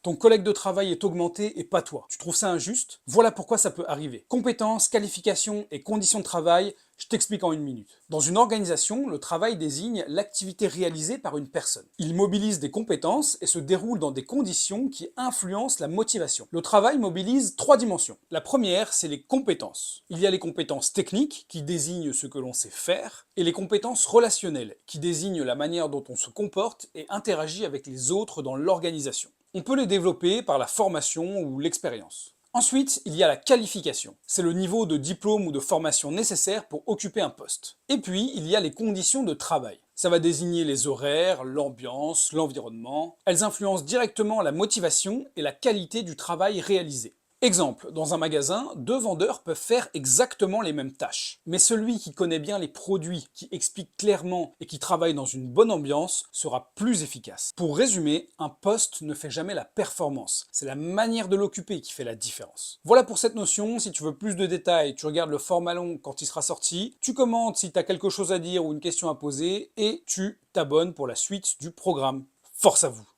Ton collègue de travail est augmenté et pas toi. Tu trouves ça injuste? Voilà pourquoi ça peut arriver. Compétences, qualifications et conditions de travail, je t'explique en une minute. Dans une organisation, le travail désigne l'activité réalisée par une personne. Il mobilise des compétences et se déroule dans des conditions qui influencent la motivation. Le travail mobilise trois dimensions. La première, c'est les compétences. Il y a les compétences techniques, qui désignent ce que l'on sait faire, et les compétences relationnelles, qui désignent la manière dont on se comporte et interagit avec les autres dans l'organisation. On peut les développer par la formation ou l'expérience. Ensuite, il y a la qualification. C'est le niveau de diplôme ou de formation nécessaire pour occuper un poste. Et puis, il y a les conditions de travail. Ça va désigner les horaires, l'ambiance, l'environnement. Elles influencent directement la motivation et la qualité du travail réalisé. Exemple, dans un magasin, deux vendeurs peuvent faire exactement les mêmes tâches. Mais celui qui connaît bien les produits, qui explique clairement et qui travaille dans une bonne ambiance sera plus efficace. Pour résumer, un poste ne fait jamais la performance. C'est la manière de l'occuper qui fait la différence. Voilà pour cette notion. Si tu veux plus de détails, tu regardes le format long quand il sera sorti. Tu commentes si tu as quelque chose à dire ou une question à poser et tu t'abonnes pour la suite du programme. Force à vous!